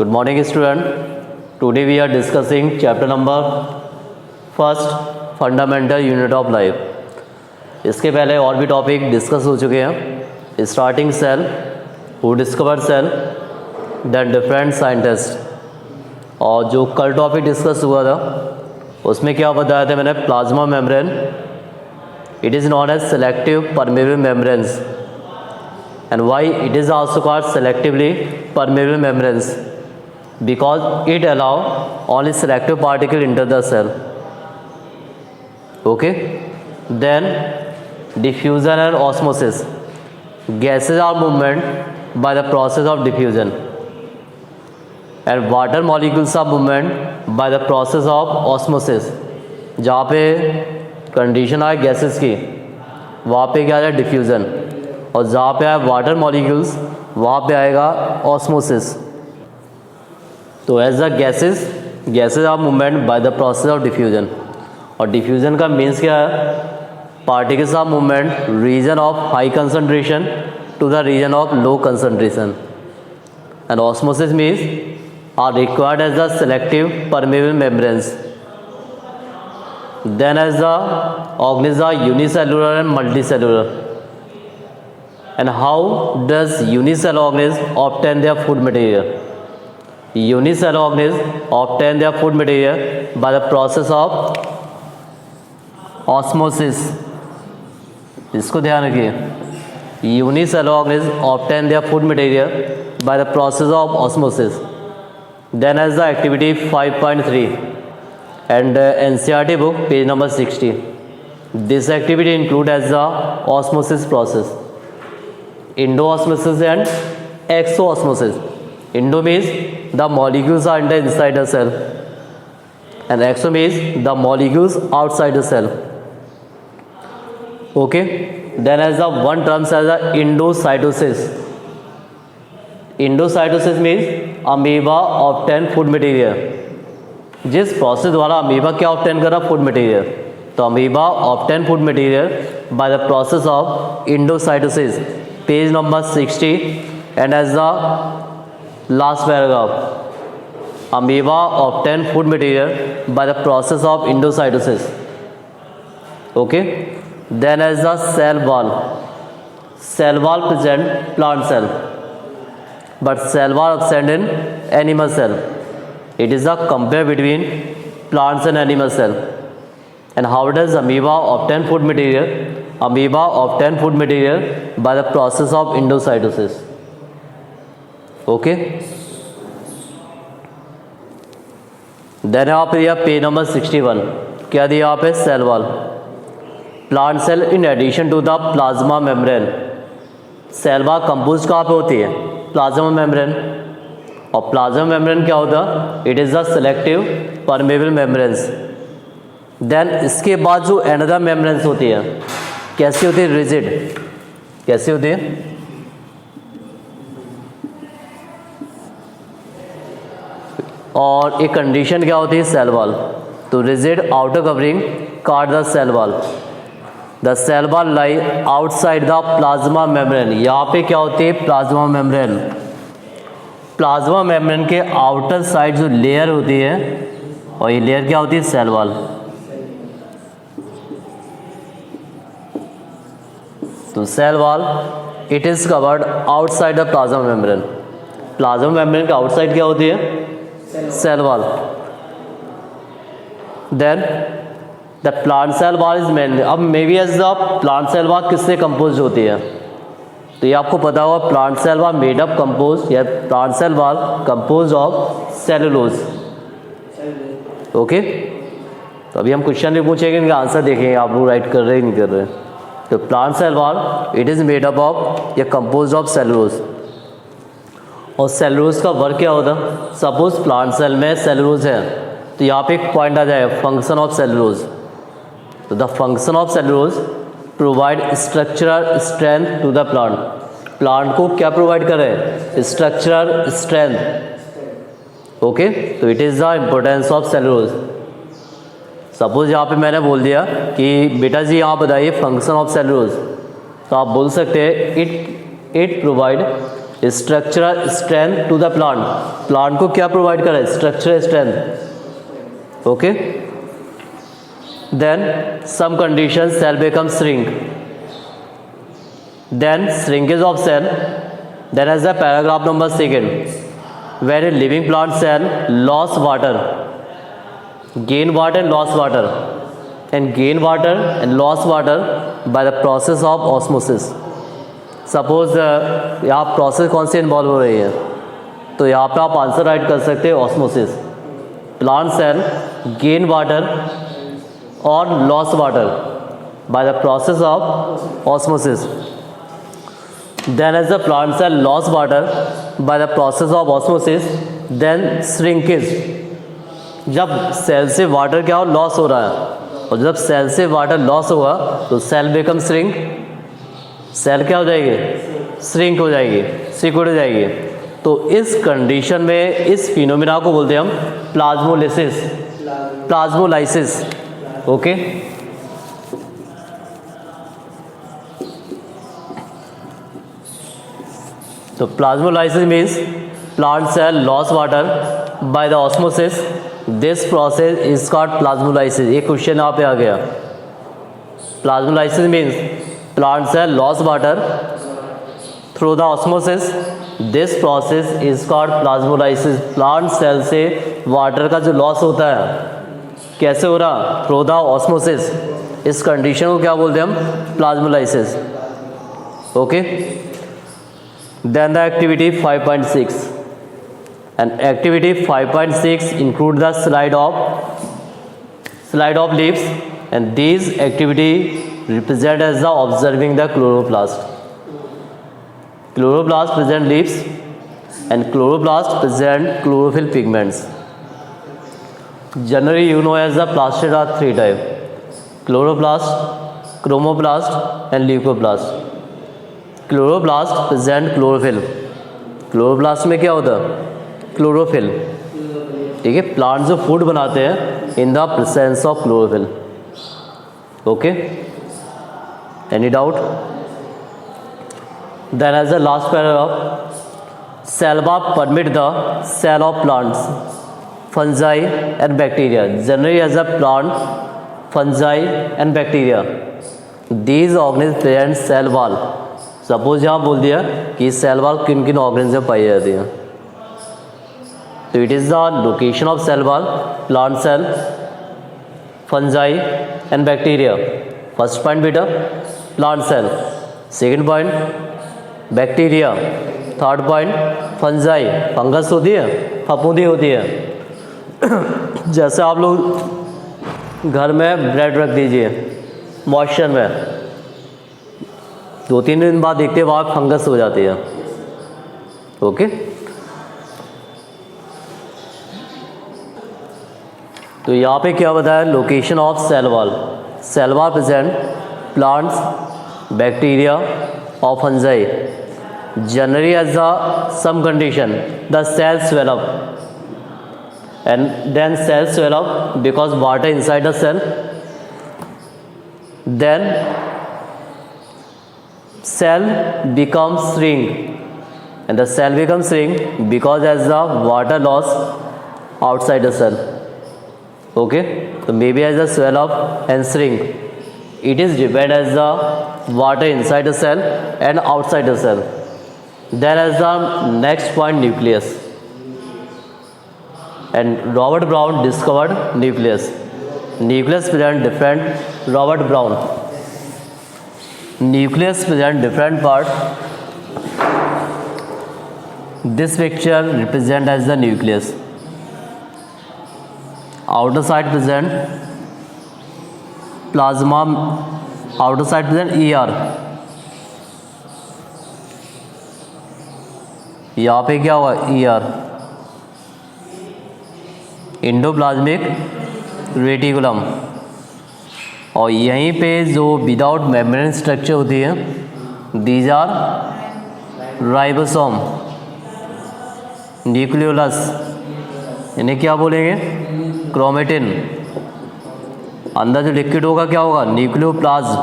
Good morning student. Today we are discussing chapter number first fundamental unit of life. इसके पहले और भी topic discuss हो चुके हैं. Starting cell, who discover cell, then different scientist. और जो कल टॉपिक डिस्कस हुआ था उसमें क्या बताया था मैंने, plasma membrane. It is known as selective permeable membranes. And why it is also called selectively permeable membranes? Because it allow only selective particle enter the cell. Okay. Then diffusion and osmosis. Gases are movement by the process of diffusion, and water molecules are movement by the process of osmosis. जहाँ पे condition आए gases की वहाँ पे क्या है diffusion, और जहाँ पे आए वाटर मॉलिक्यूल्स वहाँ पे आएगा ऑस्मोसिस. तो as the gases are movement by the process of diffusion. और डिफ्यूजन का मीन्स क्या है, particles are movement region of high concentration to the region of low concentration. And osmosis means are required as the selective permeable membranes. Then as the organism are unicellular and multicellular. And how does unicellular organisms obtain their food material? Unicellular organisms obtain their food material by the process of osmosis. इसको ध्यान रखिए. Unicellular organisms obtain their food material by the process of osmosis. Then as the activity 5.3 and NCERT book page number 60. This activity include as the osmosis process. Endoosmosis and exoosmosis. Endo means the molecules are inside the cell, and exo means the molecules outside the cell. Okay. Then as the one term as the endocytosis. Endocytosis means amoeba obtain food material. जिस process द्वारा amoeba क्या obtain कर रहा, food material. तो amoeba obtain food material by the process of endocytosis. Page number 60 and as the last paragraph, amoeba obtain food material by the process of endocytosis. Okay. Then as the cell wall present plant cell, but cell wall absent in animal cell. It is a compare between plants and animal cell. And how does amoeba obtain food material? Amoeba obtain food material by the process of endocytosis. Okay. Then यहाँ पे दिया page number 61. क्या दिया यहाँ पे, cell wall. Plant cell in addition to the plasma membrane. Cell wall compose कहाँ पे होती है, प्लाज्मा मेम्ब्रेन. और प्लाज्मा मेम्ब्रेन क्या होता है, it is the selective permeable membranes. Then इसके बाद जो एनदर मेम्ब्रेन्स होती है कैसी होती है, रिजिड. कैसी होती है, और एक कंडीशन क्या होती है, सेल वॉल. तो rigid outer covering called the cell wall. The cell wall lie outside the plasma membrane. यहाँ पे क्या होती है, प्लाज्मा मेम्ब्रेन. प्लाज्मा मेम्ब्रेन के आउटर साइड जो लेयर होती है, और ये लेयर क्या होती है, सेल वॉल. तो cell wall it is covered outside the plasma membrane. Plasma membrane का आउटसाइड क्या होती है, cell wall. Then the plant cell wall is mainly, अब maybe as the plant cell wall किससे कंपोज होती है, तो ये आपको पता होगा. Plant cell wall made up compose या plant cell wall compose of cellulose. Okay. तो अभी हम क्वेश्चन भी पूछेंगे, इनका आंसर देखेंगे आप लोग राइट कर रहे हैं नहीं कर रहे. तो plant cell wall it is made up of या कंपोज ऑफ सेलुलोज. और सेलुलोज का वर्क क्या होता, सपोज प्लांट सेल में सेलुलोज है, तो यहाँ पे एक पॉइंट आ जाएगा, फंक्शन ऑफ सेलुलोज. तो the function of cellulose provide structural strength to the plant. Plant को क्या प्रोवाइड करे, स्ट्रक्चरल स्ट्रेंथ. ओके. तो it is the importance of cellulose. Suppose यहाँ पे मैंने बोल दिया कि बेटा जी यहाँ बताइए फंक्शन ऑफ सेलुलोज, तो आप बोल सकते हैं it provide structural strength to the plant, plant को क्या प्रोवाइड कर रहा है, structural strength. Okay, then some condition cell become shrink, then shrinkage of cell, then as the paragraph number 2, where a living plant cell loss water, gain water and loss water, and gain water and loss water by the process of osmosis। Suppose यहाँ process कौन सी involve हो रही है, तो यहाँ पे आप answer right कर सकते हैं osmosis. Plant cell gain water और loss water by the process of osmosis, then as the plant cell loss water by the process of osmosis, then shrinkage, जब सेल से वाटर क्या हो, लॉस हो रहा है, और जब सेल से वाटर लॉस होगा तो सेल बिकम श्रिंक, सेल क्या हो जाएगी, श्रिंक हो जाएगी, सिकुड़ जाएगी। तो इस कंडीशन में इस फिनोमिना को बोलते हैं हम प्लाज्मोलिसिस, प्लाज्मोलाइसिस। ओके, तो plasmolysis means plant cell loss water by the osmosis, this process is called plasmolysis. ये क्वेश्चन यहाँ पे आ गया। Plasmolysis means plant cell loss water through the osmosis, this process is called plasmolysis. Plant cell से water का जो loss होता है कैसे हो रहा, थ्रू द ऑस्मोसिस, इस कंडीशन को क्या बोलते हैं हम, plasmolysis. Okay, then the activity 5.6, and activity 5.6 include the slide of leaves, and these activity represent as the observing the chloroplast. Chloroplast present leaves and chloroplast present chlorophyll pigments. Generally you know as the plastid are 3 type: chloroplast, chromoplast and leucoplast. Chloroplast present chlorophyll, chloroplast में क्या होता है, chlorophyll. ठीक है, plant जो food बनाते हैं in the presence of chlorophyll. Okay, any doubt? Then as the last paragraph, cell wall permit the cell of plants, fungi and bacteria. Generally as a plant, fungi and bacteria, these organism present cell wall. Suppose यहाँ बोल दिया कि cell wall किन किन organism में पाई जाती है, तो it is the location of cell wall, plant cell, fungi and bacteria. First point बेटा plant cell, second point bacteria, third point fungi, fungus होती है, फफूंदी होती है। जैसे आप लोग घर में ब्रेड रख दीजिए मॉइस्चर में, 2-3 दिन बाद देखते हैं वहाँ फंगस हो जाती है। ओके, तो यहाँ पे क्या बताया, location of cell wall, cell wall present plants, bacteria और fungi. Generally as the same condition the cell swell up, and then cells swell up because water inside the cell, then cell becomes shrink and the cell becomes shrink because as the water loss outside the cell. Okay, so maybe as the swell up and shrink, it is depend as the water inside the cell and outside the cell. Then as the next point, nucleus. And Robert Brown discovered nucleus. Nucleus present different, Robert Brown. Nucleus present different part. This picture represent as the nucleus. Outer side present plasma, outer side present ER. यहाँ पे क्या हुआ, ER, endoplasmic reticulum. और यहीं पे जो without membrane structure होती है, दीज आर राइबोसोम, न्यूक्लियोलस, इन्हें क्या बोलेंगे, क्रोमेटिन। अंदर जो लिक्विड होगा क्या होगा, न्यूक्लियोप्लाज्म।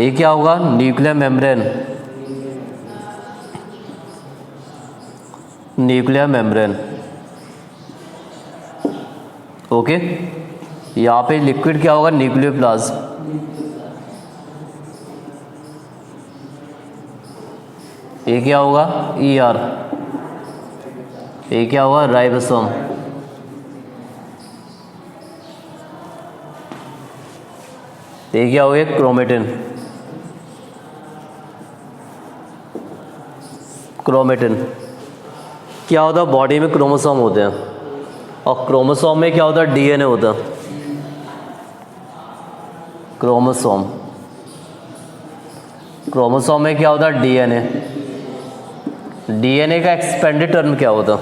ये क्या होगा, nuclear membrane. Nuclear membrane. Okay, यहाँ पे लिक्विड क्या होगा, न्यूक्लियोप्लाज्म। ये क्या होगा, ER। ये क्या होगा, राइबोसोम। ये क्या हो गया, क्रोमेटिन। क्रोमेटिन क्या होता है, बॉडी में क्रोमोसोम होते हैं, और क्रोमोसोम में क्या होता है, DNA होता है। क्रोमोसोम, क्रोमोसोम में क्या होता है, DNA। DNA का एक्सपेंडेड टर्म क्या होता है,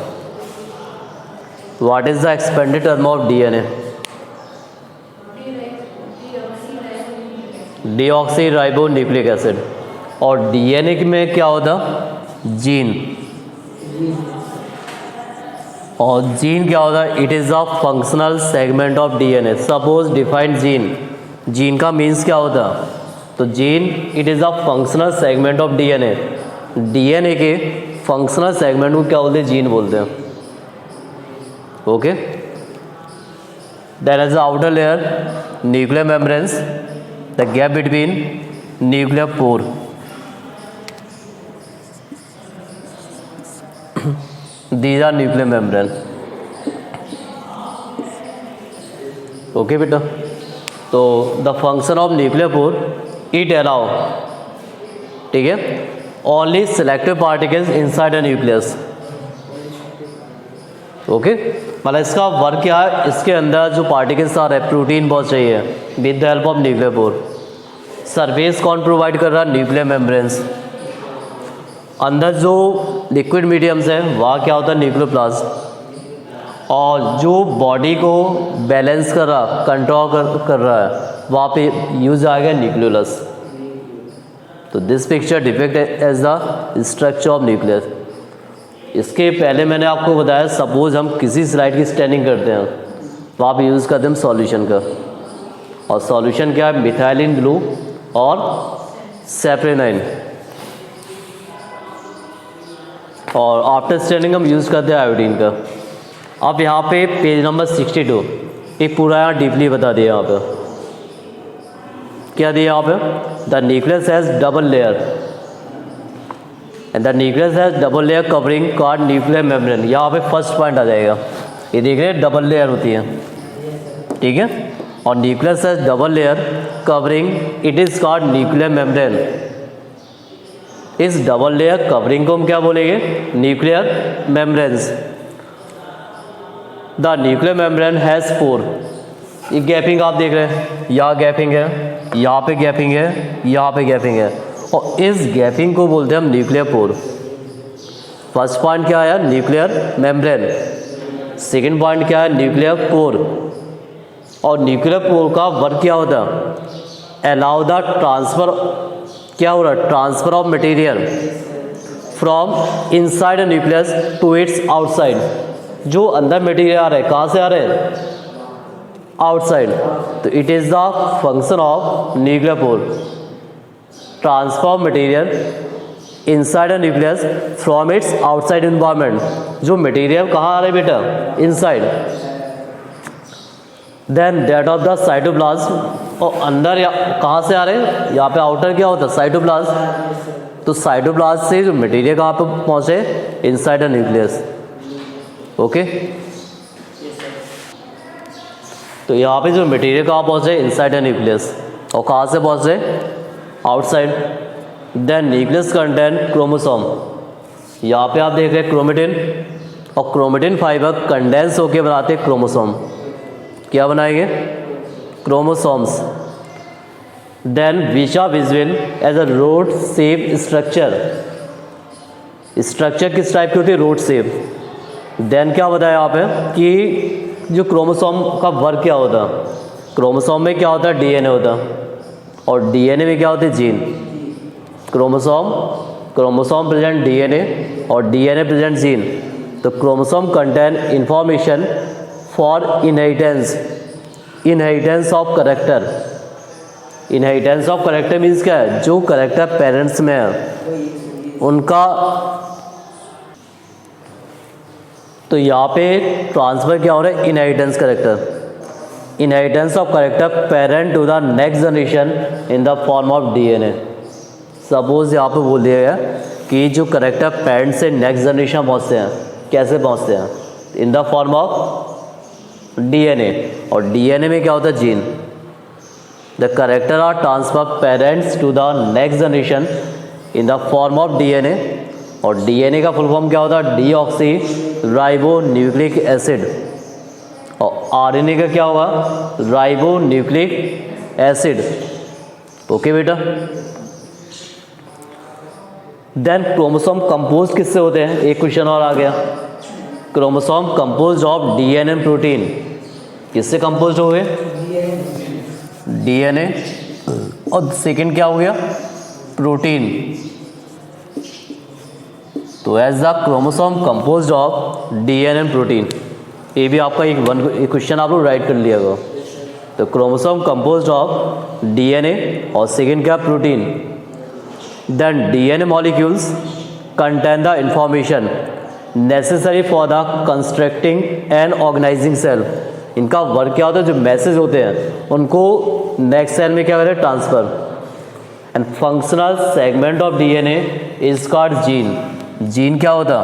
what is the expanded term of DNA? Deoxy ribo nucleic acid. और DNA में क्या होता, जीन। और जीन क्या होता है, it is a functional segment of DNA। Suppose defined gene, gene का मीन्स क्या होता, तो gene it is a functional segment of DNA। DNA के फंक्शनल सेगमेंट को क्या बोलते हैं, जीन बोलते हैं। Okay, there is the outer layer nuclear membranes, the gap between nuclear pore. These are nuclear membrane। Okay बेटा, तो the function of nuclear pore, it allow, ठीक है, only selective particles inside the nucleus. Okay, मतलब इसका work क्या है, इसके अंदर जो पार्टिकल्स आ रहे हैं, प्रोटीन बहुत चाहिए with the help of nuclear pour. Surface कौन प्रोवाइड कर रहा है, न्यूक्लियर मेम्ब्रेन्स। अंदर जो लिक्विड मीडियम्स है वहाँ क्या होता है, न्यूक्लियोप्लाज्म। और जो बॉडी को बैलेंस कर रहा, कंट्रोल कर रहा है, वहाँ पे यूज आ गया न्यूक्लियोलस। तो this picture depict as the structure of nucleus. इसके पहले मैंने आपको बताया, सपोज हम किसी स्लाइड की स्टैंडिंग करते हैं, वहाँ पे यूज़ करते हैं सॉल्यूशन का। और सॉल्यूशन क्या है, मिथाइलिन ब्लू और सेप्रेनाइन। और आफ्टर स्टैंडिंग हम यूज़ करते हैं आयोडीन का। अब यहाँ पे पेज नंबर 62 एक पूरा यहाँ डीपली बता दिया। यहाँ पे क्या दिया, यहाँ पे the nucleus has double layer and the nucleus has double layer covering called nuclear membrane. यहाँ पे फर्स्ट पॉइंट आ जाएगा, ये देख रहे हैं डबल लेयर होती है, ठीक है। और nucleus has double layer covering, it is called nuclear membrane. इस डबल लेयर कवरिंग को हम क्या बोलेंगे, nuclear membranes. The nuclear membrane has pore. ये गैपिंग आप देख रहे हैं, यहाँ गैपिंग है, यहाँ पे गैपिंग है, यहाँ पे गैपिंग है, और इस गैपिंग को बोलते हैं हम न्यूक्लियर पोर। फर्स्ट पॉइंट क्या है, न्यूक्लियर मेम्ब्रेन। सेकेंड पॉइंट क्या है, न्यूक्लियर पोर। और न्यूक्लियर पोर का वर्क क्या होता है, अलाउ द ट्रांसफर, क्या हो रहा है, transfer of material from inside the nucleus to its outside. जो अंदर मटेरियल आ रहा है, कहाँ से आ रहे हैं, आउटसाइड। तो it is the function of nuclear pore, transfer material inside the nucleus from its outside environment. जो मटेरियल कहाँ आ रहा है बेटा, inside. Then that of the cytoplasm, और अंदर कहाँ से आ रहे हैं, यहाँ पे आउटर क्या होता है, साइटोप्लाज्म। तो साइटोप्लाज्म से जो मटेरियल कहाँ पे पहुँचे, इनसाइड द न्यूक्लियस। ओके, तो यहाँ पे जो मटेरियल कहाँ पहुँचे, इनसाइड द न्यूक्लियस। और कहाँ से पहुँचे, outside. Then nucleus contain chromosome. यहाँ पे आप देख रहे हैं क्रोमेटिन, और क्रोमेटिन फाइबर कंडेंस होकर बनाते हैं क्रोमोसोम। क्या बनाएंगे, chromosomes. Then which are visual as a rod shape structure. Structure किस टाइप की होती है, रोड शेप। देन क्या बताया यहाँ पे कि जो क्रोमोसोम का वर्क क्या होता है, क्रोमोसोम में क्या होता है, DNA होता है, और DNA में क्या होते हैं, जीन। क्रोमोसोम प्रेजेंट DNA और DNA प्रेजेंट जीन। तो chromosome contain information for inheritance of character. Inheritance of character means क्या है, जो करेक्टर पेरेंट्स में है उनका तो यहाँ पे ट्रांसफ़र क्या हो रहा है, inheritance character, inheritance of character parent to the next generation in the form of DNA. Suppose यहाँ पे बोल दिया गया कि जो करेक्टर पेरेंट से नेक्स्ट जनरेशन पहुँचते हैं, कैसे पहुँचते हैं, in the form of DNA, और डीएनए में क्या होता है, gene. The character are transfer parents to the next generation in the form of DNA, और डीएनए का फुल फॉर्म क्या होता है, डीऑक्सी राइबो न्यूक्लिक एसिड, और आरएनए का क्या होगा, राइबो न्यूक्लिक एसिड। ओके बेटा। देन क्रोमोसोम कंपोज किससे होते हैं, एक क्वेश्चन और आ गया, chromosome compose of DNA protein, किससे कंपोज हो गए, डीएनए, और सेकंड क्या हो गया, प्रोटीन। तो as the chromosome compose of DNA protein, ये भी आपका एक क्वेश्चन आप लोग राइट कर लिएगा। तो क्रोमोसोम कंपोज ऑफ डीएनए और सेकंड क्या, protein. Then DNA molecules contain the information necessary for the constructing and organising cell. इनका वर्क क्या होता है, जो मैसेज होते हैं उनको नेक्स्ट सेल में क्या करें, transfer. And functional segment of DNA is called gene. Gene क्या होता,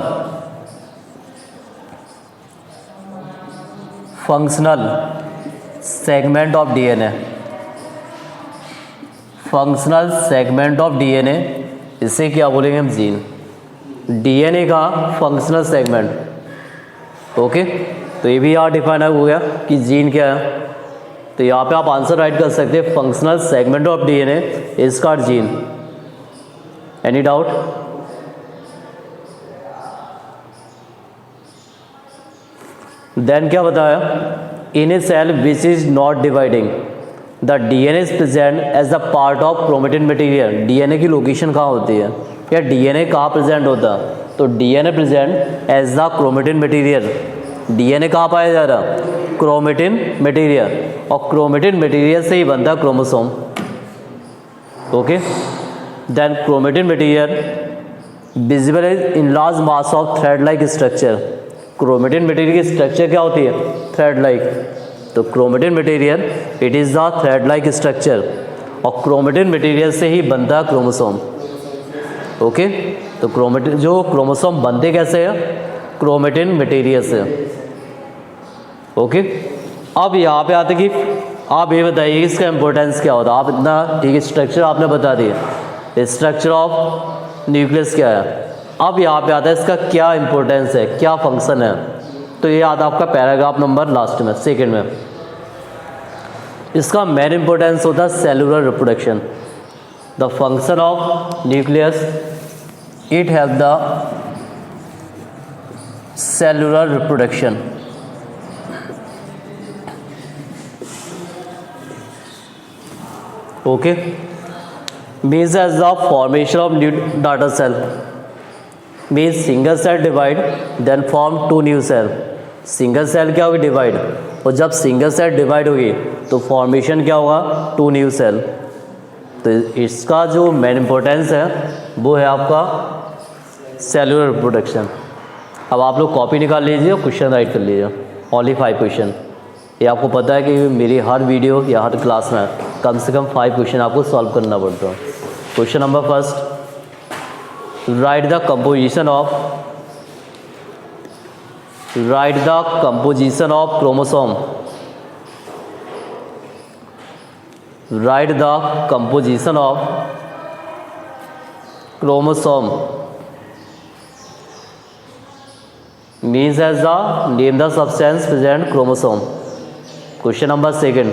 functional segment of DNA, functional segment of DNA, इसे क्या बोलेंगे हम, जीन। डीएनए का फंक्शनल सेगमेंट। ओके, तो ये भी यहाँ डिफाइन हो गया कि जीन क्या है। तो यहाँ पे आप आंसर राइट कर सकते हैं, functional segment of DNA is called gene. Any doubt? Then क्या बताया, in a cell which is not dividing the DNA is present as the part of chromatin material. DNA की लोकेशन कहाँ होती है, या डीएनए कहाँ प्रेजेंट होता है, तो DNA present as the chromatin material. DNA कहाँ पाया जा रहा, क्रोमेटिन मटेरियल, और क्रोमेटिन मटेरियल से ही बनता है chromosome. Okay, then chromatin material visible in large mass of thread like structure. Chromatin material की स्ट्रक्चर क्या होती है, थ्रेड लाइक। तो chromatin material it is the thread like structure, और क्रोमेटिन मटेरियल से ही बनता है क्रोमोसोम। ओके, तो क्रोमेटिन, जो क्रोमोसोम बनते कैसे हैं, क्रोमेटिन मटेरियल से। ओके, अब यहाँ पे आते कि आप ये बताइए इसका इंपॉर्टेंस क्या होता है। आप इतना ठीक है, स्ट्रक्चर आपने बता दिया, स्ट्रक्चर ऑफ न्यूक्लियस क्या है। अब यहाँ पे आता है इसका क्या इंपॉर्टेंस है, क्या फंक्शन है। तो ये आता है आपका पैराग्राफ नंबर लास्ट में, सेकंड में। इसका मेन इंपॉर्टेंस होता है cellular reproduction. The function of nucleus, it help the cellular reproduction. Okay, means as the formation of new daughter cell, means single cell divide then form two new cell। Single cell क्या होगी, divide, और जब single cell divide होगी तो formation क्या होगा, to new cell. तो इसका जो मेन इंपॉर्टेंस है वो है आपका सेलुलर रिप्रोडक्शन। अब आप लोग कॉपी निकाल लीजिए और क्वेश्चन राइट कर लीजिए, ओनली 5 क्वेश्चन। ये आपको पता है कि मेरी हर वीडियो या हर क्लास में कम से कम 5 क्वेश्चन आपको सॉल्व करना पड़ता है। Question number first, right the composition of chromosome. Right the composition of chromosome means as the name the substance present chromosome। Question number second,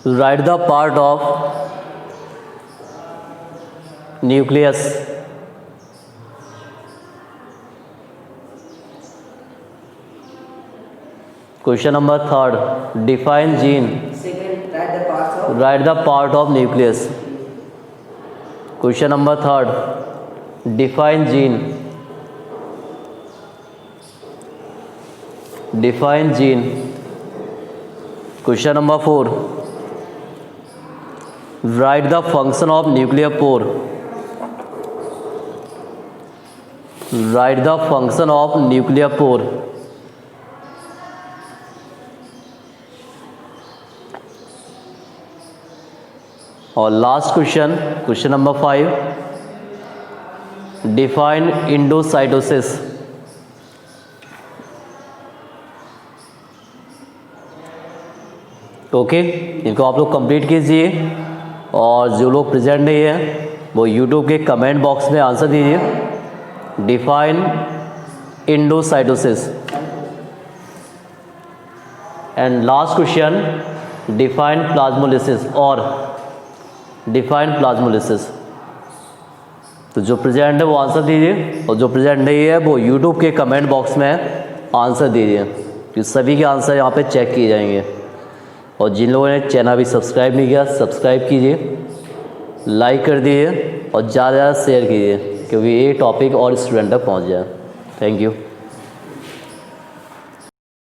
write the part of nucleus। Question number third, define gene। Second, write the part of nucleus। Question number third, define gene। define gene। Question number 4, write the function of nuclear pore। Write the function of nuclear pore. और last question, question number 5, define endocytosis. Okay, इनको आप लोग complete कीजिए और जो लोग present नहीं है वो यूट्यूब के कमेंट बॉक्स में आंसर दीजिए। Define endocytosis. And last question, define plasmolysis और डिफाइन प्लाज्मोलिसिस। तो जो प्रेजेंट है वो आंसर दीजिए और जो प्रेजेंट नहीं है वो यूट्यूब के कमेंट बॉक्स में आंसर दीजिए, क्योंकि सभी के आंसर यहाँ पे चेक किए जाएंगे। और जिन लोगों ने चैनल अभी सब्सक्राइब नहीं किया, सब्सक्राइब कीजिए, लाइक कर दीजिए और ज़्यादा से ज़्यादा शेयर कीजिए, क्योंकि ये टॉपिक और स्टूडेंट तक पहुँच जाए। Thank you.